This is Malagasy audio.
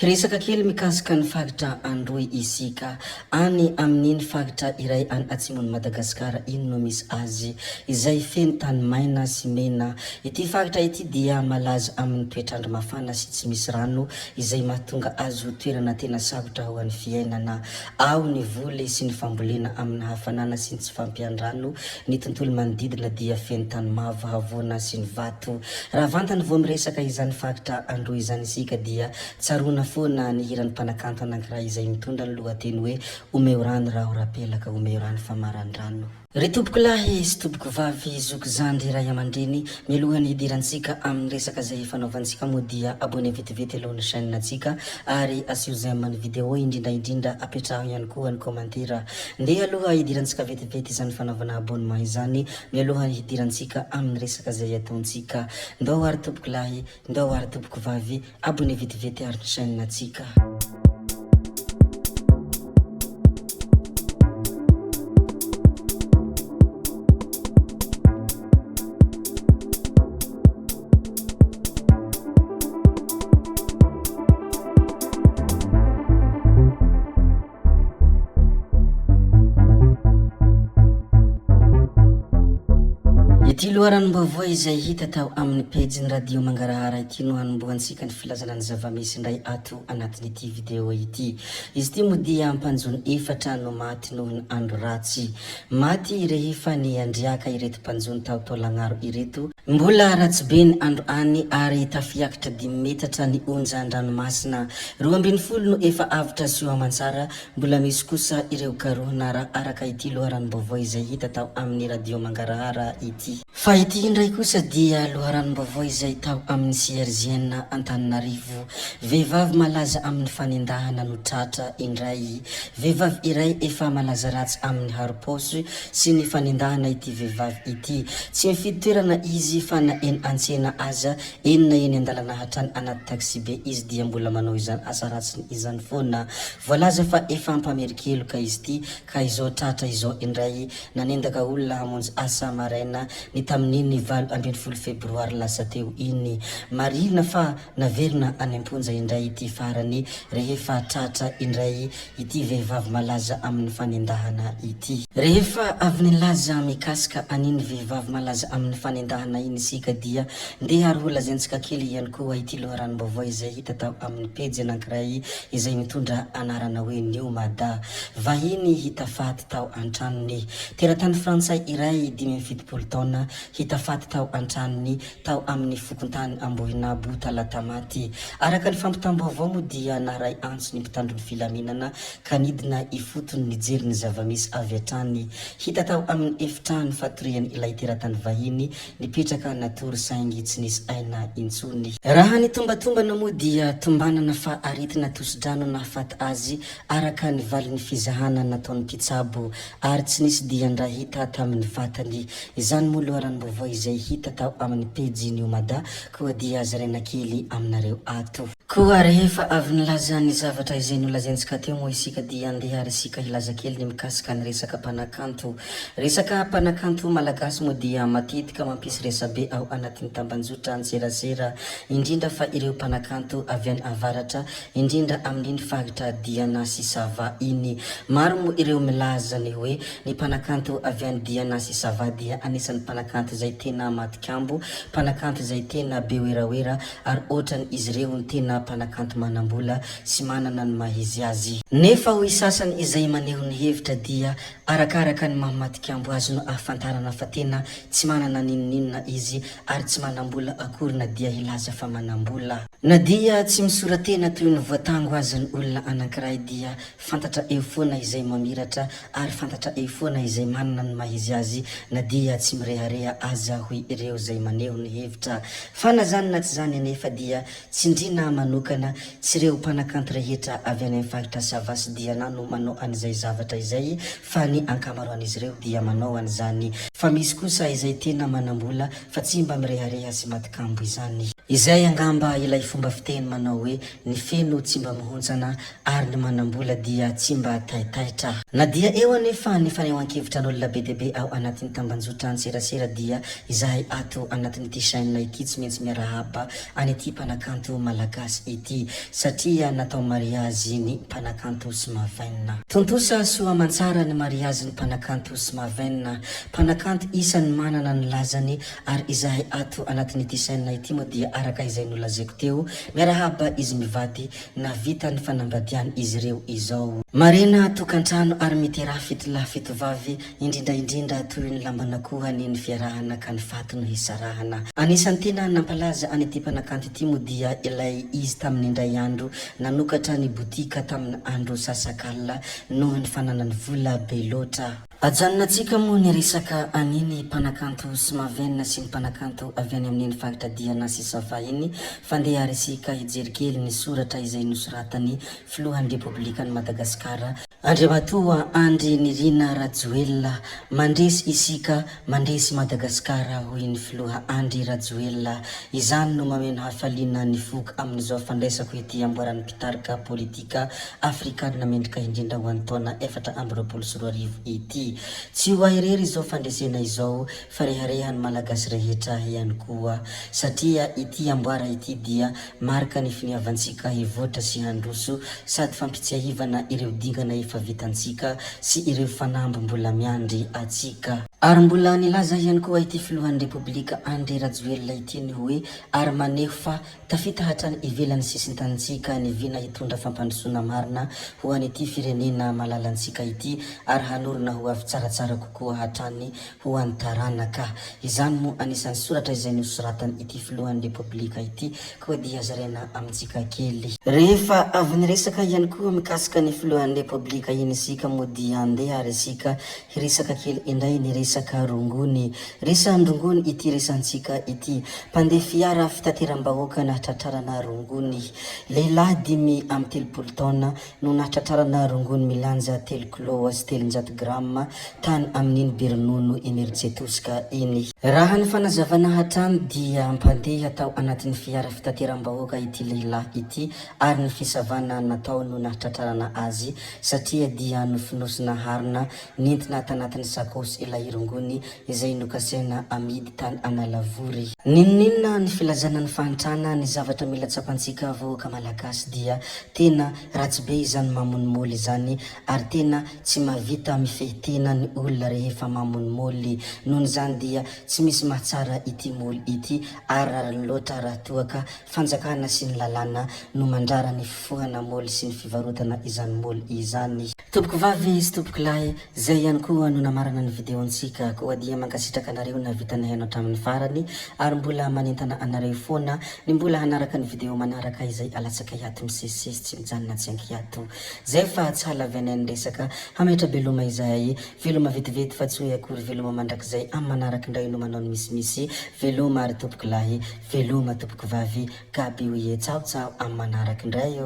Resaka kely mikasika ny fagatra androy isika any amin'iny fagatra iray any atsimony Madagasikara iny no misy azy izay feno tany maina sy mena. Ity fagatra ity dia malaza amin'ny toetrandro mafana sy tsy misy rano izay mahatonga azy ho toerana tena sarotra ho an'ny fiainana. Ao ny voly sy ny fambolena amin'ny hafanana sy ny tsy fampian-drano. Ny tontolo manodidina dia feno tany mavo, havoana sy ny vato. Raha vantany vao miresaka izany fagatra androy izany isika dia tsarona fona ny hiran'ny mpanakanto anankiray izay mitondra ny lohateny hoe omeo rano raha ho rapelaka, omeo rano famaran-drano. Ry tompoko lahy sy tompoko vavy zoky zandry ray aman-dreny, mialohany hidirantsika amin'ny resaka izay fanaovantsika moa dia abonné vetivety alohan'ny chaîne-natsika ary asio amin'ny vidéo indrindra apetraho ihany koa ny commentaire. Ndeha aloha hidirantsika vetivety izany fanaovana abonnement izany, mialohany hidirantsika amin'ny resaka izay ataontsika. Ndao ary tompoko lahy, ndao ary tompoko vavy, abonné vetivety ary ny chaîne-natsika. Ity loharam-baovao izay hita tao amin'ny pejiny radio Mangarahara ity no hanombohantsika ny filazana ny zava-misy indray ato anatin'ity video ity. Izy ity moa dia ampanjony efatra no maty noho ny andro ratsy. Maty rehefa ny andriaka ireto mpanjony tao Taolagnaro ireto. Mbola ratsy be ny andro any ary tafiakatra 5 metatra ny onja an-dranomasina. 12 no efa avitra sy aman-tsara. Mbola misy kosa ireo karohana raha araka ity loharam-baovao izay hita tao amin'ny radio Mangarahara ity. Fa ity indray kosa dia loharam-baovao izay tao amin'ny CRGN Antananarivo. Vehivavy malaza amin'ny fanendahana no tratra indray. Vehivavy iray efa malaza ratsy amin'ny haripôsy sy ny fanendahana ity vehivavy ity. Tsy mifidy toerana izy fa na eny antsena aza, eny na eny andalana hatrany anaty taxi be izy dia mbola manao izany asa ratsy izany foana. Voalaza fa efa ampamerikeloka izy ity ka izao tratra izao indray nanendaka olona hamonjy asa maraina ny tamin'iny 12 febroary lasa teo iny. Marina fa naverina any amponja indray ity farany rehefa tratra indray ity vehivavy malaza amin'ny fanendahana ity. Rehefa avy nilaza mikasika aniny vehivavy malaza amin'ny fanendahana iny sika dia ndeha ary ho lazaintsika kely ihany koa ity loharam-baovao izay hita tao amin'ny pejy anankiray izay mitondra anarana hoe New Mada. Vahiny hita faty tao antranony. Teratany frantsay iray 70 taona hita faty tao antranony tao amin'ny fokontany Ambohinabo talata maty. Araka ny fampitam-baovao moa dia naray antso ny mpitandro ny filaminana ka nidina ifotony nijery ny zava-misy avy hatrany. Hita tao amin'ny efitrano fatoriany ilay teratany vahiny nipetraka natory saingy tsy nisy aina intsony. Raha ny tombatombana moa dia tombanana fa aritina tosi-drano nahafaty azy araka ny valin'ny fizahana nataon'ny mpitsabo ary tsy nisy dia ndrahita tamin'ny vatany. Izany moa loharam-baovao izay hita tao amin'ny pejy New Mada koa dia zaraina kely aminareo ato. Koa rehefa avy nilaza ny zavatra izay nolazaintsika teo moa isika dia andeha ary isika hilaza kely ny mikasika ny resaka mpanakanto. Resaka mpanakanto malagasy moa dia matetika mampisy resabe ao anatin'ny tambanjotra antserasera, indrindra fa ireo mpanakanto avy any avaratra, indrindra amin'iny fagatra Diana sy Sava iny. Maro moa ireo milaza ny hoe ny mpanakanto avy any Diana sy Sava dia anisan'ny mpanakanto izay tena matikambo, mpanakanto izay tena be oeraoera ary ohatrany izy ireo ny tena mpanakanto manambola sy manana ny mahizy azy. Nefa hoy sasany izay maneho ny hevitra dia arakaraka ny mahamatikambo azy no ahafantarana fa tena tsy manana ninina izy ary tsy manambola akory na dia hilaza fa manambola. Na dia tsy misoratena toy ny voatango azy ny olona anankiray dia fantatra eo foana izay mamiratra ary fantatra eo foana izay manana ny mahizy azy na dia tsy mirehareha aza hoy ireo izay maneho ny hevitra. Fa na zany na tsy zany anefa dia tsindrina manokana tsy ireo mpanakanto rehetra avy any amin'ny fagatra Sava sy Diana no manao an'izay zavatra izay fa ny ankamaroan'izy ireo dia manao an'izany. fa misy kosa izay tena manambola fa tsy mba mirehareha sy matikambo izany. Izay angamba ilay fomba fiteny manao hoe ny feno tsy mba mihontsana ary ny manambola dia tsy mba taitaitra. Na dia eo anefa ny fanehoan-kevitra n'olona be dia be ao anatin'ny tambanjotra an-tserasera dia izahay ato anatin'ity chaîne ity tsy maintsy miarahaba an'ity mpanakanto malagasy ity satria natao mariazy ny mpanakanto Smavène. Tontosa soa amantsara ny mariazy ny mpanakanto Smavène, mpanakanto isan'ny manana ny lazany ary izahay ato anatin'ity chaîne ity moa dia araka izay nolazaiko teo miarahaba izy mivady na vita ny fanambadiany izy ireo izao. Marena tokantrano ary miteraha fitolahy fitovavy indrindra toy ny lambanakohany ny fiarahana ka ny faty no hisarahana. Anisan'ny tena nampalaza an'ity mpanakanto ity moa dia ilay izy tamin'ny indray andro nanokatra ny botika tamin'ny andro sasakalina noho ny fananany vola be loatra. Ajanonantsika moa ny resaka aniny mpanakanto Smavène sy ny mpanakanto avy any amin'ny faritra Diana sy Sava iny fandeha resika hijery kely ny soratra izay nosoratany filohan'ny Repoblikan'i Madagasikara Andriamatoa Andry Nirina Rajoelina mandresy isika mandresy Madagasikara hoy ny filoha Andry Rajoelina. Izany no mameno hafaliana ny foka amin'izao fandraisako ity amboaran'ny mpitarika politika afrikanina mendrika indrindra ho an'ny taona 2024 ity. Tsy ho ahirery izao fandresena izao fa reharehany malagasy rehetra ihany koa satria ity amboara ity dia marika ny finiavantsika hivoatra sy handroso sady fampitsiahivana ireo dingana efa vitantsika sy ireo fanambo mbola miandry atsika. Ary mbola nilaza ihany koa ity filohan'ny Repoblika Andry Rajoelina ity ny hoe ary maneho fa tafita hatrany ivelan'ny sisintanitsika ny vina hitondra fampandrosoana marina ho an'ity firenena malalantsika ity ary hanorina ho avy tsaratsara kokoa hatrany ho an'ny taranaka. Izany moa anisan'ny soratra izay nosoratany ity filohan'ny Repoblika ity koa dia zarena amintsika kely. Rehefa avy niresaka ihany koa mikasika ny filohan'ny Repoblika iny isika moa dia andeha ary isika hiresaka kely indray ny resaka rongony. Resan'ny rongony ity resantsika ity mpandeha fiara fitateram-bahoaka nahatratrarana rongony. Lehilahy 5 taona no nahatratrarana rongony milanja 3 kilo sy 300 grama tany amin'iny Beronono Energetosika iny. Raha ny fanazavana hatrany dia mpandeha tao anatin'ny fiara fitateram-bahoaka ity lehilahy ity ary ny fisavana natao no nahatratrarana azy satria dia nofinosina harina nentina tanatin'ny sakosy ilay rongony izay nokasena amidy tany Analavory. Ninona ny filazana ny fahantrana ny zavatra mila tsapantsika vahoaka malagasy dia tena ratsy be izany mamonimoly izany ary tena tsy mavita mifehitena ny olona rehefa mamonimoly. Nohon' izany dia tsy misy mahatsara ity moly ity ary loatra raha toaka fanjakana sy ny lalàna no mandrara ny fifohana moly sy ny fivarotana izany moly izany. Tompoko vavy sy tompoko lahy, zay ihany koa no namarana ny videontsika koa dia mankasitraka anareo na vitana hainao hatramin'ny farany ary mbola manentana anareo foana ny mbola hanaraka ny video manaraka izay alatsaka hiato misesisesy tsy mijanona tsy anky hiato. Zay fa tsy halavy anay ny resaka hametra beloma izay veloma vetivety fa tsy hoe akory veloma mandrakizay amin'ny manaraka indray no manao ny misimisy veloma ary tompoko lahy veloma tompoko vavy gaby oye tsao tsao amin'ny manaraka indray